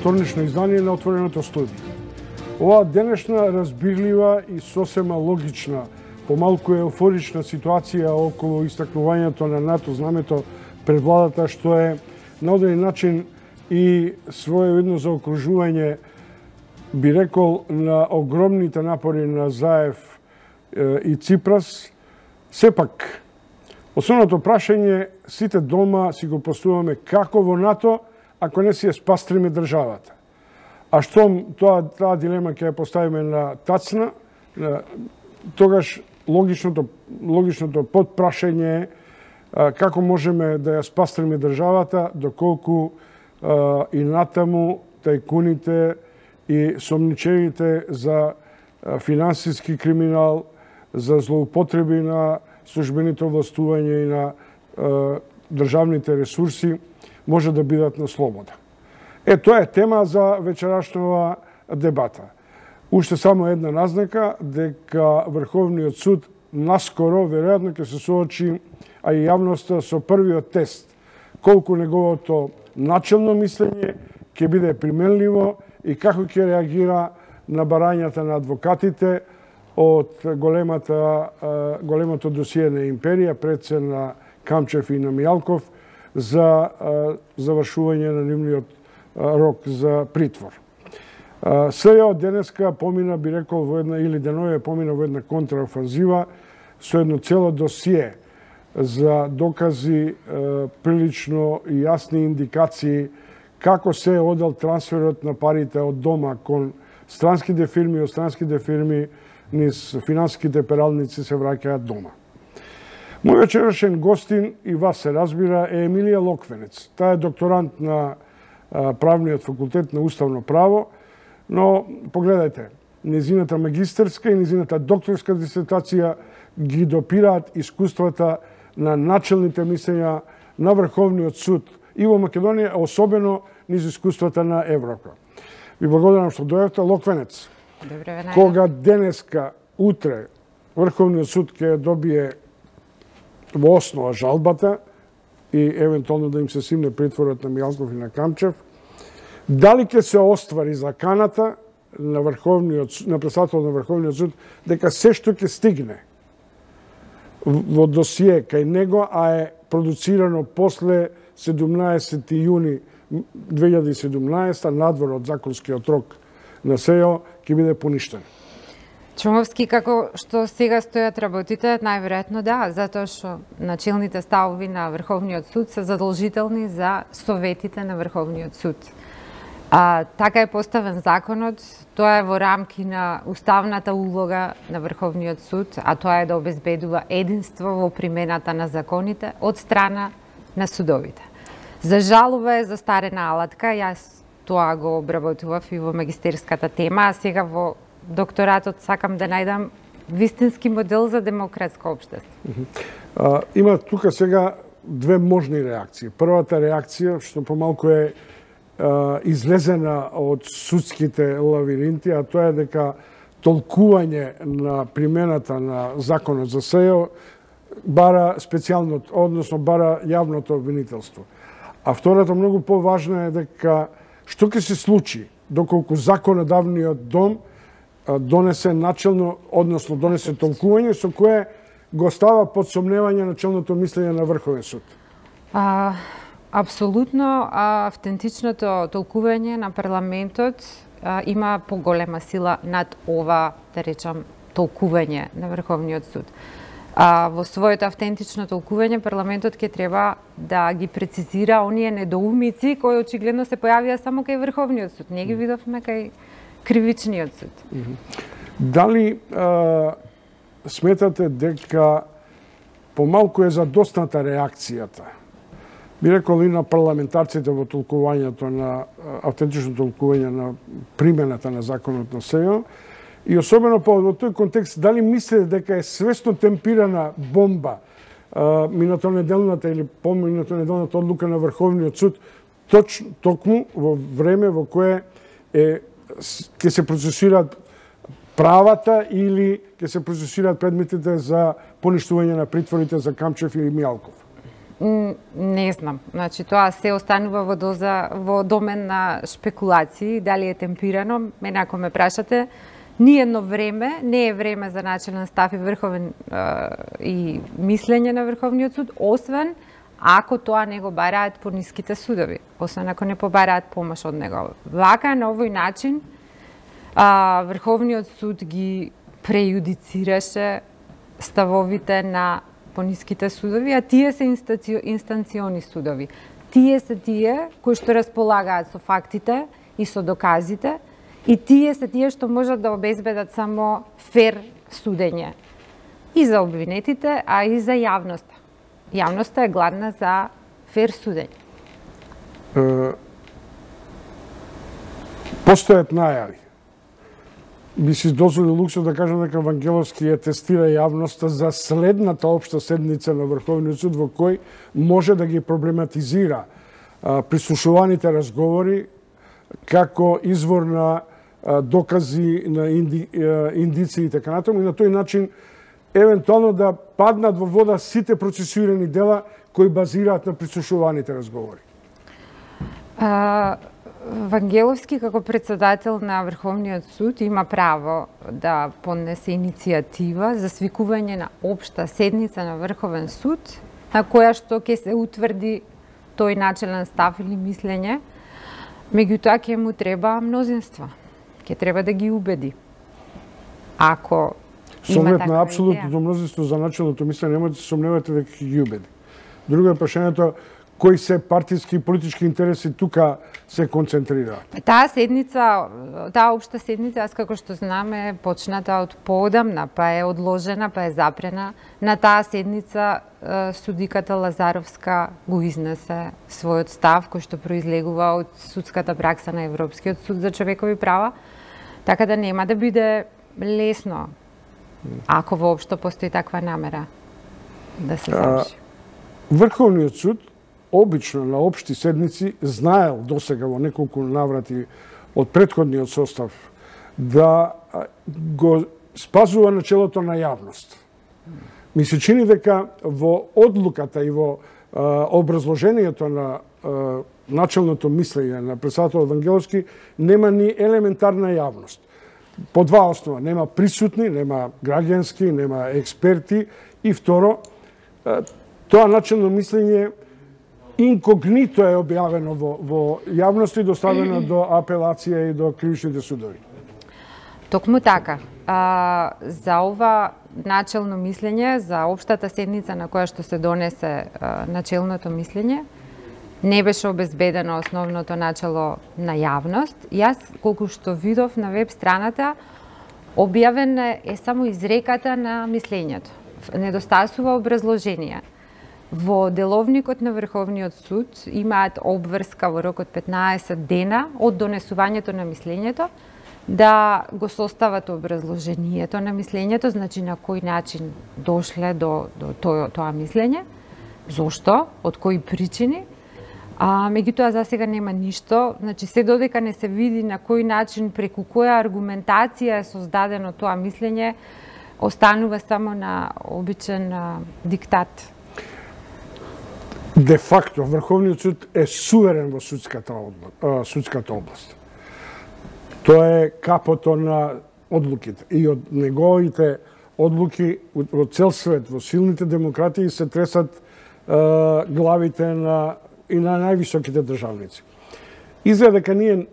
вторнично издание на Отвореното студио. Ова денешна разбирлива и сосема логична, помалку еуфорична ситуација околу истакнувањето на НАТО знамето пред владата, што е на одреден начин и своевидно заокружување, би рекол, на огромните напори на Заев и Ципрас, сепак, основното прашање сите дома си го поставуваме како во НАТО, ако не си ја спастриме државата. А штом таа дилема ќе ја поставиме на тацна, тогаш логичното подпрашање е како можеме да ја спастриме државата, доколку и натаму тајкуните и сомничевите за финансиски криминал, за злоупотреби на службените властување и на државните ресурси може да бидат на слобода. Тоа е тема за вечерашнава дебата. Уште само една назнака дека Врховниот суд наскоро веројатно ќе се соочи, а и јавноста, со првиот тест колку неговото начелно мислење ќе биде применливо и како ќе реагира на барањата на адвокатите од големото досие на империја, предсе на Камчев и на Мијалков, за завршување на нивниот рок за притвор. СЈО денеска помина, би рекол, во една, или денове помина во една контраофанзива со едно цело досие за докази, прилично и јасни индикации како се одел трансферот на парите од дома кон странските фирми, од странските фирми низ финансиските пералници се враќаат дома. Мој вечерашен гостин, и вас се разбира, е Емилија Локвенец. Таа е докторант на Правниот факултет на Уставно право, но погледајте, незината магистарска и незината докторска дисертација ги допираат искуствата на начелните мислења на Врховниот суд и во Македонија, особено низ искуствата на Европа. Ви благодарам што дојавте. Локвенец, кога денеска, утре, Врховниот суд ќе добие во основа жалбата и евентуално да им се симне притворот на Мијалков и на Камчев, дали ќе се оствари заканата на председателот на Врховниот суд дека се што ќе стигне во досие кај него, а е продуцирано после 17. јуни 2017, надвор од законскиот рок на СЈО, ќе биде поништен? Чумовски, како што сега стојат работите, најверојатно да, затоа што начелните ставови на Врховниот суд се задолжителни за советите на Врховниот суд. Така е поставен законот, тоа е во рамки на уставната улога на Врховниот суд, а тоа е да обезбедува единство во примената на законите од страна на судовите. За жал, ова е застарена алатка, јас тоа го обработував и во магистерската тема, а сега во докторатот сакам да најдам вистински модел за демократско општество. Има тука сега две можни реакции. Првата реакција, што помалку е излезена од судските лавиринти, а тоа е дека толкување на примената на законот за СЈО бара специјалното, односно бара јавното обвинителство. А втората многу поважна е дека што ќе се случи доколку законодавниот дом донесе начелно, односно донесе толкување со кое го става под сомневање начелното мислење на Врховен суд? Апсолутно, автентичното толкување на парламентот има поголема сила над ова, да речам, толкување на Врховниот суд. Во своето автентично толкување парламентот ќе треба да ги прецизира оние недоумици кои очигледно се појавија само кај Врховниот суд. Не ги видовме кај Кривичниот суд. Дали сметате дека помалку е задосната реакцијата, би рекол и на парламентарците во толкувањето на автентично толкување на примената на законот на СЈО, и особено во тој контекст, дали мислите дека е свесно темпирана бомба минато неделната или поминато неделната одлука на Врховниот суд токму во време во кое ќе се процесираат правата или ќе се процесираат предметите за поништување на притворите за Камчев и Мијалков? Не знам. Значи, тоа се останува во домен на шпекулации, дали е темпирано. Мене ако ме прашате, ни едно време, не е време за начелен став и врховен и мислење на Врховниот суд, освен ако тоа не го бараат по ниските судови, освен ако не побараат помош од него. Вака, на овој начин, Врховниот суд ги прејудицираше ставовите на пониските судови, а тие се инстанциони судови. Тие се тие кои што располагаат со фактите и со доказите, и тие се тие што можат да обезбедат само фер судење. И за обвинетите, а и за јавноста. Јавноста е гладна за фер судење. Постојат најави. Би си дозволил луксот да кажам дека Вангеловски ја тестира јавноста за следната општа седница на Врховниот суд во кој може да ги проблематизира прислушуваните разговори како извор на докази, на индиции и така натаму, и на тој начин евентуално да паднат во вода сите процесуирани дела кои базираат на прислушуваните разговори. Вангеловски, како председател на Врховниот суд, има право да поднесе иницијатива за свикување на општа седница на Врховен суд, на која што ќе се утврди тој начелен став или мислење, меѓутоа ќе му треба мнозинство. Ќе треба да ги убеди. Ако Со оглед на апсолутното мнозинство за начелното мислење, нема да се сомневате дека ќе ги убеди. Друго е прашањето кои се партиски и политички интереси тука се концентрираат. Таа седница, таа општа седница, аз како што знам, е почната од поодамна, па е одложена, па е запрена. На таа седница судиката Лазаровска го изнесе својот став, кој што произлегува од судската пракса на Европскиот суд за човекови права, така да нема да биде лесно, ако воопшто постои таква намера да се заврши. Врховниот суд обично на општи седници знаел досега во неколку наврати од претходниот состав да го спазува начелото на јавност. Ми се чини дека во одлуката и во образложението на начелното мислење на председателот Вангеловски нема ни елементарна јавност. По два основа. Нема присутни, нема граѓански, нема експерти и второ, тоа начелно мислење инкогнито е објавено во јавност и доставено до апелација и до кривичните судови. Токму така. За ова начелно мислење, за општата седница на која што се донесе начелното мислење, не беше обезбедено основното начело на јавност. Јас, колку што видов на веб страната, објавена е само изреката на мислењето. Недостасува образложение. Во деловникот на Врховниот суд имаат обврска во рок од 15 дена од донесувањето на мислењето да го состават образложението на мислењето, значи на кој начин дошле до тоа мислење, зошто, од кои причини. Меѓутоа за сега нема ништо, значи се додека не се види на кој начин, преку која аргументација е создадено тоа мислење, останува само на обичен диктат. Де факто, Врховниот суд е суверен во судската област. Тоа е капото на одлуките. И од неговите одлуки во цел свет, во силните демократии се тресат главите и на највисоките државници. Изгледа дека ние,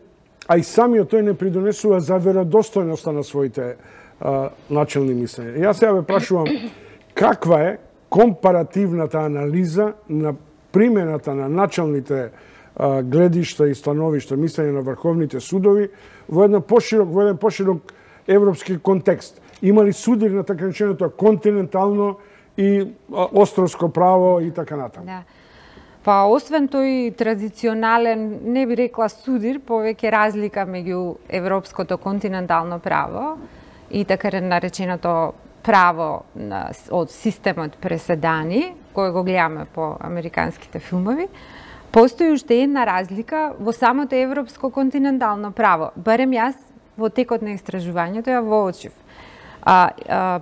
а и самиот тој не придонесува за веродостојноста на своите начелни мислења. Јас сега ве прашувам, каква е компаративната анализа на примената на началните гледишта и становишта, мислење на врховните судови во еден поширок европски контекст? Има ли судир на така нареченото континентално и островско право и така натаму? Да. Па, освен тој традиционален, не би рекла судир, повеќе разлика меѓу европското континентално право и така нареченото право од системот преседани, кој го гледаме по американските филмови, постои уште една разлика во самото европско континентално право. Барем јас во текот на истражувањето ја воочив.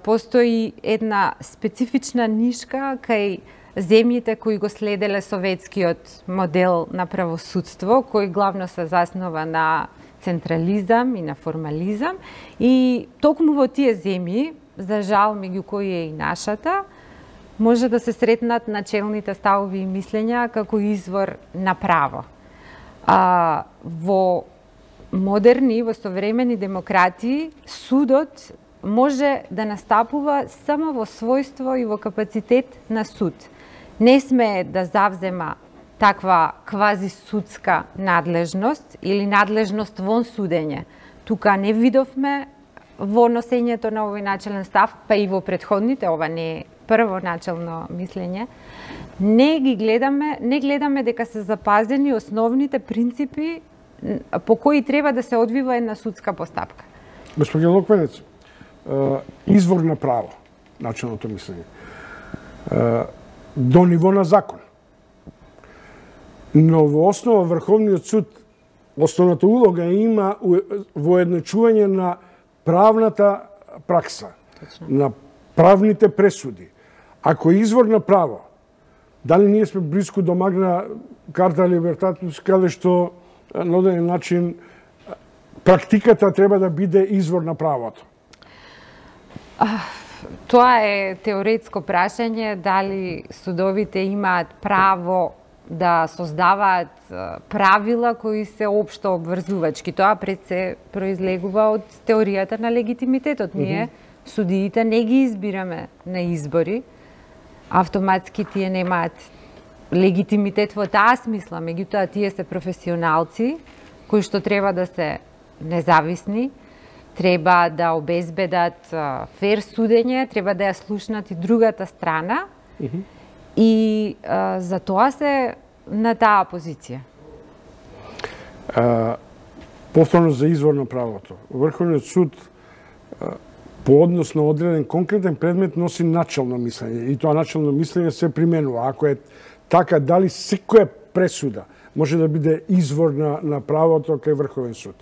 Постои една специфична нишка кај земјите кои го следеле советскиот модел на правосудство, кој главно се заснова на централизам и на формализам. И токму во тие земји, за жал меѓу кои е и нашата, може да се сретнат начелните ставови и мислења како извор на право. Во модерни, во современи демократии, судот може да настапува само во својство и во капацитет на суд. Не смее да завзема таква квазисудска надлежност или надлежност вон судење. Тука не видовме во носењето на овој начелен став, па и во претходните, ова не е прво начелно мислење, не гледаме дека се запазени основните принципи по кои треба да се одвива една судска постапка. Господи Локвенец, извор на право, начелното мислење, до ниво на закон. Но во основа Врховниот суд, основната улога има во едночување на правната пракса, на правните пресуди. Ако е извор на право, дали ние сме близко до Магна Карта Либертатус, каде што на оден начин практиката треба да биде извор на правото? Тоа е теоретско прашање, дали судовите имаат право да создаваат правила кои се општо обврзувачки. Тоа пред се произлегува од теоријата на легитимитетот. Ние, судиите, не ги избираме на избори. Автоматски тие немаат легитимитет во таа смисла, меѓутоа тие се професионалци кои што треба да се независни, треба да обезбедат фер судење, треба да ја слушнат и другата страна и за тоа се на таа позиција. Повторно за извор на правото. Врховниот суд по однос на одреден конкретен предмет носи начелно мислење и тоа начелно мислење се применува. Ако е така, дали секоја пресуда може да биде извор на правото кај Врховен суд?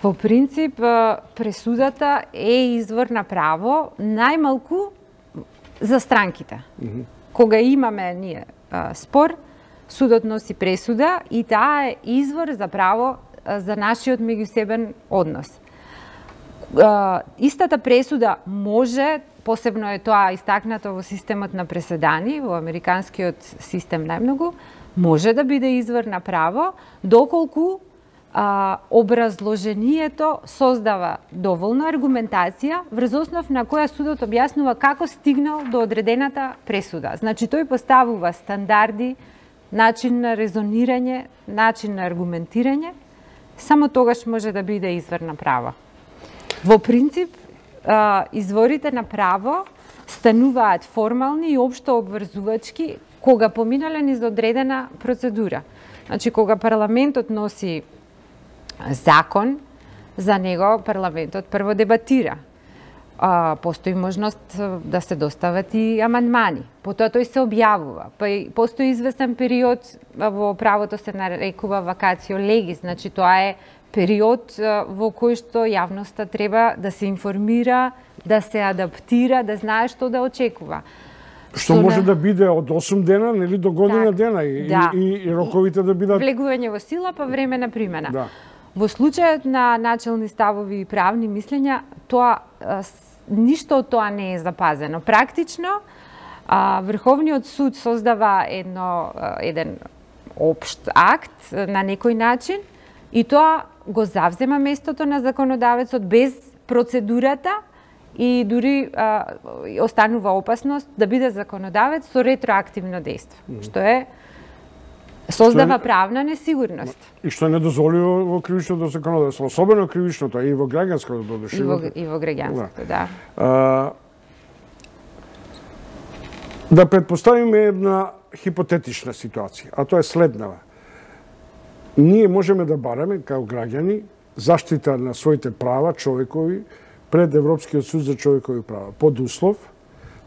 Во принцип, пресудата е извор на право, најмалку за странките. Кога имаме ние спор, судот носи пресуда и таа е извор за право за нашиот меѓусебен однос. Истата пресуда може, посебно е тоа истакнато во системот на преседани, во американскиот систем најмногу, може да биде извор на право, доколку образложението создава доволна аргументација врз основ на која судот објаснува како стигнал до одредената пресуда. Значи, тој поставува стандарди, начин на резонирање, начин на аргументирање, само тогаш може да биде извор на право. Во принцип, изворите на право стануваат формални и општо обврзувачки кога поминале низ одредена процедура. Значи, кога парламентот носи закон, за него парламентот прво дебатира. Постои можност да се достават и амандмани. Потоа тој се објавува. Постои известен период, во правото се нарекува вакацио легис, значи тоа е период во кој што јавноста треба да се информира, да се адаптира, да знае што да очекува. Што може да биде од 8 дена, нели, до година дена и роковите да бидат... Влегување во сила, па време на примена. Да. Во случајот на начелни ставови и правни мислења, тоа ништо од тоа не е запазено. Практично, Врховниот суд создава еден општ акт на некој начин и тоа го завзема местото на законодавецот без процедурата и дури останува опасност да биде законодавец со ретроактивно дејство, што е создава правна несигурност. И што не дозволува во кривичното законодавство, особено кривичното и во граѓанското додуше. И во граѓанското, да. Да предпоставиме една хипотетична ситуација, а тоа е следнава. Ние можеме да бараме, као граѓани, заштита на своите права човекови пред Европскиот суд за човекови права. Под услов,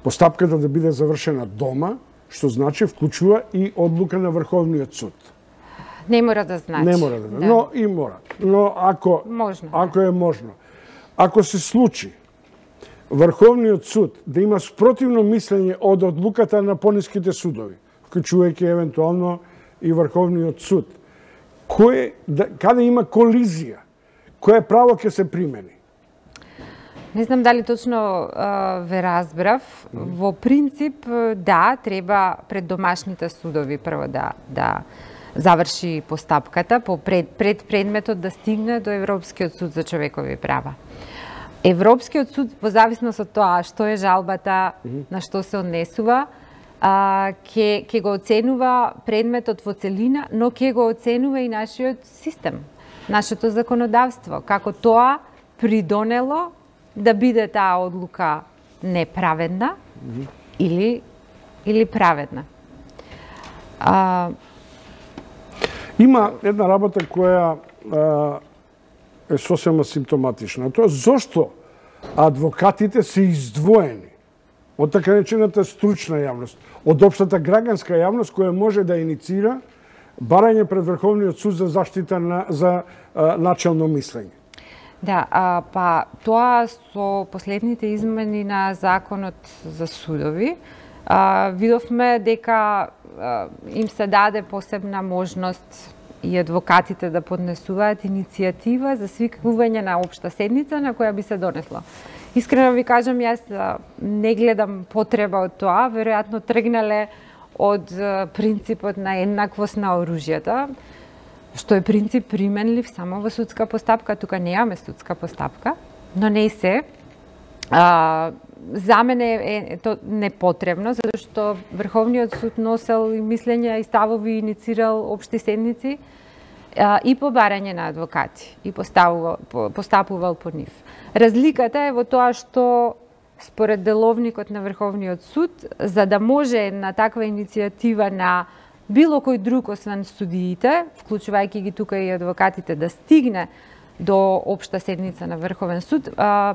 постапката да биде завршена дома, што значи вклучува и одлука на Врховниот суд. Не мора да значи. Не мора да, но и мора. Но ако е можно. Ако се случи Врховниот суд да има спротивно мислење од одлуката на пониските судови, вклучувајќи евентуално и Врховниот суд, каде има колизија, кое право ќе се примени? Не знам дали точно ве разбрав. Во принцип, да, треба пред домашните судови прво да заврши постапката, пред предметот да стигне до Европскиот суд за човекови права. Европскиот суд, во зависност од тоа што е жалбата, на што се однесува, ќе го оценува предметот во целина, но ќе го оценува и нашиот систем, нашето законодавство, како тоа придонело да биде таа одлука неправедна или праведна. Има една работа која е сосема симптоматична. Тоа зошто адвокатите се издвоени од така наречената стручна јавност, од општата граѓанска јавност која може да иницира барање пред Врховниот суд за заштита за начелно мислење. Да, па тоа со последните измени на законот за судови, видовме дека им се даде посебна можност и адвокатите да поднесуваат иницијатива за свикување на општа седница на која би се донесла. Искрено ви кажам, јас не гледам потреба од тоа, веројатно тргнале од принципот на еднаквост на оружјата, што е принцип применлив само во судска постапка. Тука немаме судска постапка, но не се. За мене е то непотребно, затоа што Врховниот суд носел и мислења и ставови, иницирал општи седници и по барање на адвокати и постапувал по нив. Разликата е во тоа што според деловникот на Врховниот суд, за да може на таква иницијатива на било кој друг освен судиите, вклучувајќи ги тука и адвокатите, да стигне до општа седница на Врховен суд,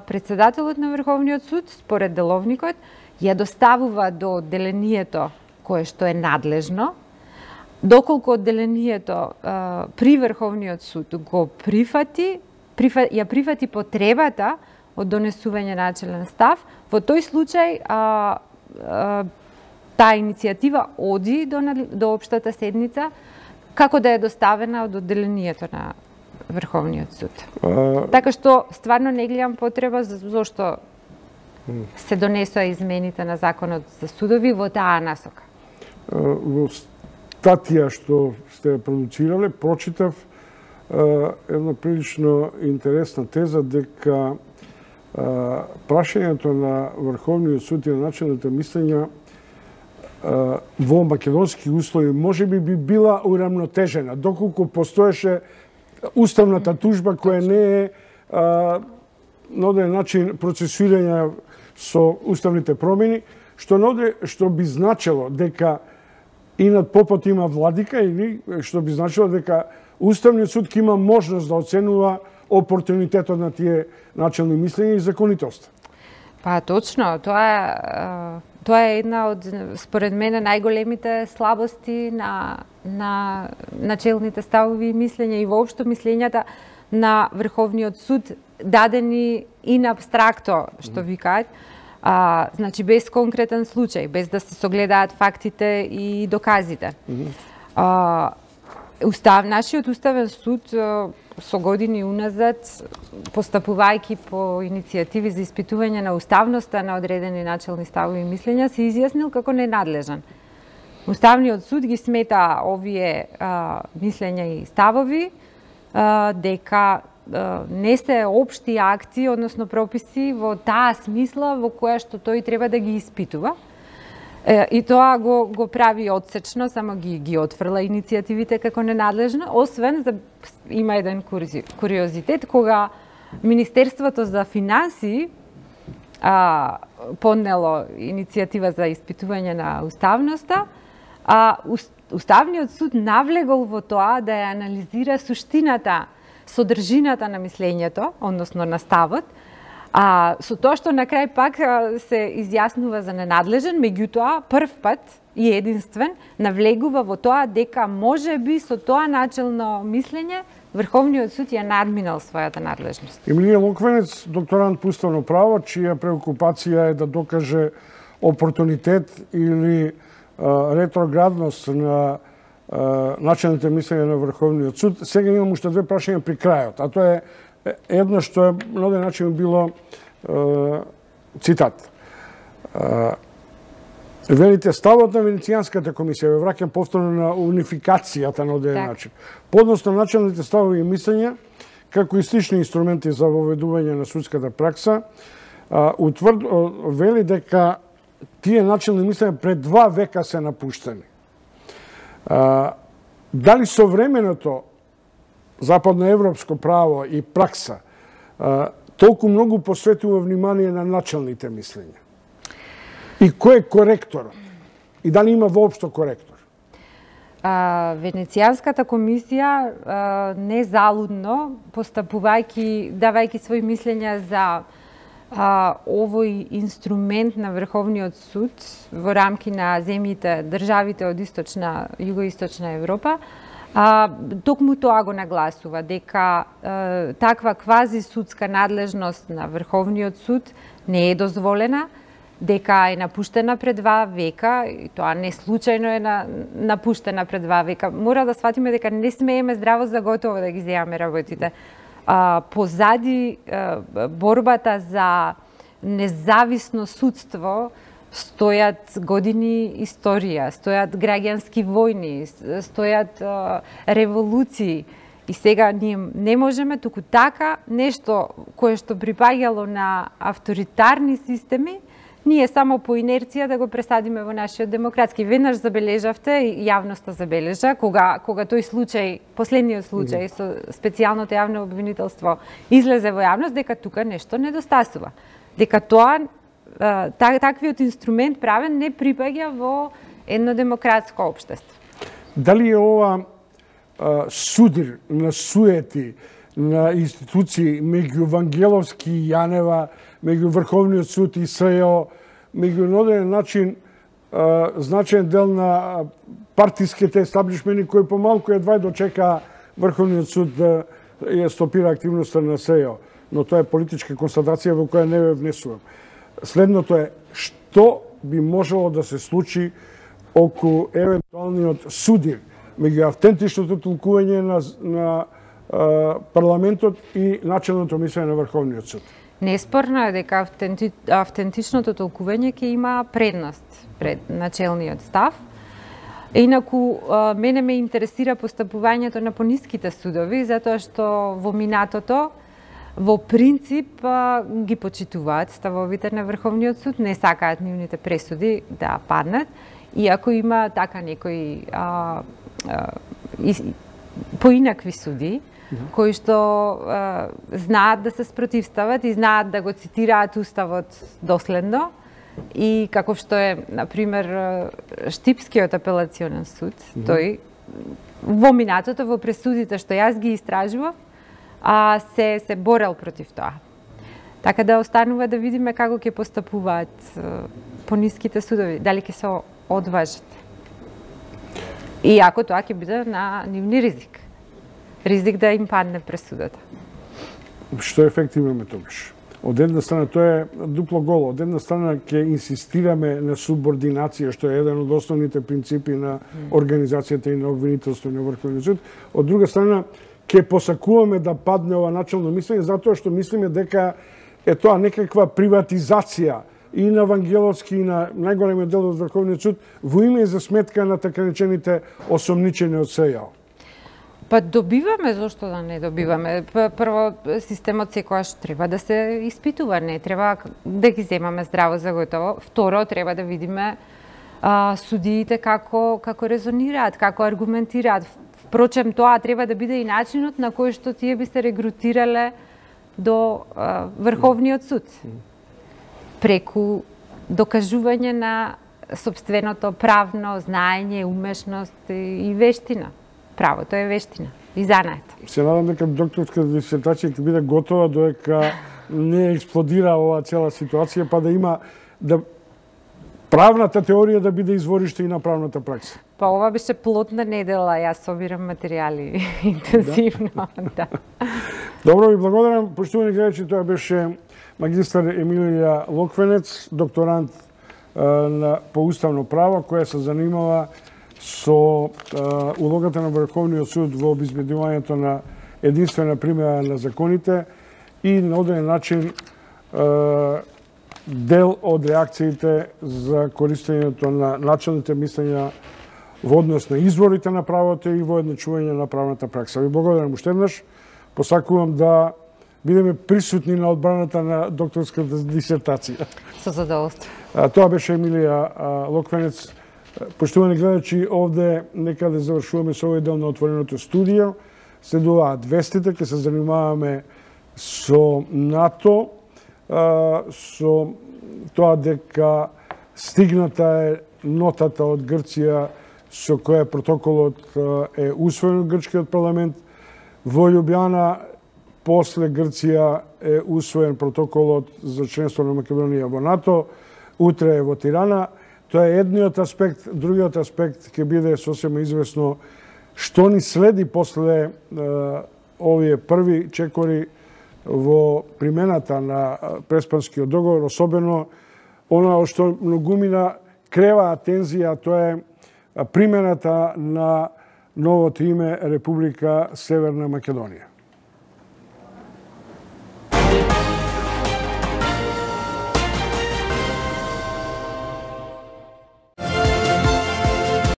председателот на Врховниот суд, според деловникот, ја доставува до одделението кое што е надлежно, доколку одделението при Врховниот суд го ја прифати потребата од донесување начелен став, во тој случај таа иницијатива оди до општата седница, како да е доставена од одделението на Врховниот суд. Така што стварно не гледам потреба зошто се донесоа измените на законот за судови во таа насока. Во статија што сте продуцирале, прочитав една прилично интересна теза дека прашањето на Врховниот суд и на начелните мислења во македонски услови можеби би била урамнотежена, доколку постоеше уставната тужба која не е на одреден начин процесуирање со уставните промени, што би значило дека и над попот има владика, или што би значило дека Уставниот суд ќе има можност да оценува опортунитетот на тие начелни мислења и законитост. Па точно, тоа е една од, според мене, најголемите слабости на начелните ставови и мислења и воопшто мислењата на Врховниот суд, дадени и на абстракто, што викаат, значи без конкретен случај, без да се согледаат фактите и доказите. Нашиот уставен суд со години уназад, постапувајќи по иницијативи за испитување на уставноста на одредени начелни ставови и мислења, се изјаснил како ненадлежан. Уставниот суд ги смета овие мислења и ставови дека не се општи акти, односно прописи во таа смисла во која што тој треба да ги испитува. И тоа го прави одсечно, само ги отфрла иницијативите како ненадлежно, освен има еден куриозитет, кога Министерството за финансии поднело иницијатива за испитување на уставноста, Уставниот суд навлегол во тоа да ја анализира суштината, содржината на мислењето, односно на ставот, со тоа што на крај пак се изјаснува за ненадлежен, меѓутоа прв пат и единствен навлегува во тоа дека може би со тоа начелно мислење Врховниот суд ја надминал својата надлежност. Емилија Локвенец, докторант по уставно право, чија преокупација е да докаже опортунитет или ретроградност на начините мислење на Врховниот суд. Сега имам уште две прашања при крајот, а тоа е едно што е на оден начин било цитат. Велите, ставот на Венецијанската комисија, ве враќам повторно на унификацијата на оден начин. Подносно началните ставови и мислења, како и слични инструменти за воведување на судската пракса, вели дека тие начални мислења пред 2 века се напуштени. Дали современото западноевропско право и пракса толку многу посветува внимание на началните мислења? И кој е коректорот? И дали има воопшто коректор? Венецијанската комисија незалудно постапувајќи, давајќи своји мислења за овој инструмент на Врховниот суд во рамки на земјите, државите од источна, југоисточна Европа, токму тоа го нагласува, дека таква квази судска надлежност на Врховниот суд не е дозволена, дека е напуштена пред 2 века, и тоа не случајно е напуштена пред 2 века. Мора да сватиме дека не смееме здраво за готово да ги земаме работите. Позади борбата за независно судство стојат години историја, стојат граѓански војни, стојат револуции. И сега ние не можеме туку така нешто кое што припаѓало на авторитарни системи, ние само по инерција да го пресадиме во нашиот демократски. Веднаш забележавте, и јавноста забележа, кога тој случај, последниот случај со специјалното јавно обвинителство излезе во јавност, дека тука нешто недостасува. Дека тоа, таквиот инструмент правен не припаѓа во едно демократско општество. Дали е ова судир на суети, на институции меѓу Вангеловски и Јанева, меѓу Врховниот суд и СЈО, меѓу на оден начин значаен дел на партиските естаблишмени кои помалку едва дочека Врховниот суд да ја стопира активноста на СЈО. Но тоа е политичка констатација во која не ве внесувам. Следното е, што би можело да се случи околу евентуалниот судир меѓу автентичното толкување на парламентот и начелното мислење на Врховниот суд? Неспорно е дека автентичното толкување ќе има предност пред начелниот став. Инаку, мене ме интересира постапувањето на пониските судови, затоа што во минатото, во принцип, ги почитуваат ставовите на Врховниот суд, не сакаат нивните пресуди да паднат, иако има така некои поинакви суди, кои што знаат да се спротивстават и знаат да го цитираат Уставот доследно, и каков што е, например, Штипскиот апелационен суд, тој во минатото, во пресудите што јас ги истражував, се борел против тоа. Така да останува да видиме како ќе постапуваат пониските судови, дали ќе се одважат. Иако тоа ќе биде на нивни ризик. Ризик да им падне пресудата. Што ефект имаме тогаш? Од една страна тоа е дупло голо, од една страна ќе инсистираме на субординација, што е еден од основните принципи на организацијата и на обвинителство на Врховниот суд. Од друга страна ќе посакуваме да падне ова начално мислење, затоа што мислиме дека е тоа некаква приватизација и на Вангеловски и на најголемиот дел од Врховниот суд во име и за сметка на така речените осомничени од СЈО. Па добиваме, зошто да не добиваме? Прво, системот секогаш треба да се испитува, не треба да ги земаме здраво за готово. Второ, треба да видиме судиите како резонираат, како аргументираат. Впрочем, тоа треба да биде и начинот на кој што тие би се регрутирале до Врховниот суд. Преку докажување на сопственото правно знаење, умешност и вештина. Правото е вештина и занает. Се надам дека докторска дисертација ќе биде готова додека не експлодира оваа цела ситуација, па да има правната теорија да биде извориште и на правната пракса. Па ова беше плотна недела, јас собирам материјали интензивно. Да. Добро, ви благодарам. Поштовани гледачи, тоа беше магистар Емилија Локвенец, докторант по уставно право, која се занимава со улогата на Врховниот суд во обезбедувањето на единствена примена на законите и на одреден начин дел од реакциите за користењето на началните мислења во однос на изворите на правото и во едночување на правната пракса. Ви благодарам уште еднаш. Посакувам да бидеме присутни на одбраната на докторската дисертација. Со задоволство. Тоа беше Емилија Локвенец. Поштовани гледачи, овде некаде завршуваме со овој дел на отвореното студио. Следуваат вестите, ќе се занимаваме со НАТО, со тоа дека стигната е нотата од Грција со која протоколот е усвоен од грчкиот парламент. Во Љубљана, после Грција е усвоен протоколот за членство на Македонија во НАТО, утре е во Тирана. Тоа е едниот аспект. Другиот аспект ќе биде сосема известно што ни следи после овие први чекори во примената на Преспанскиот договор, особено оно што многумина крева тензија, тоа е примената на новото име Република Северна Македонија.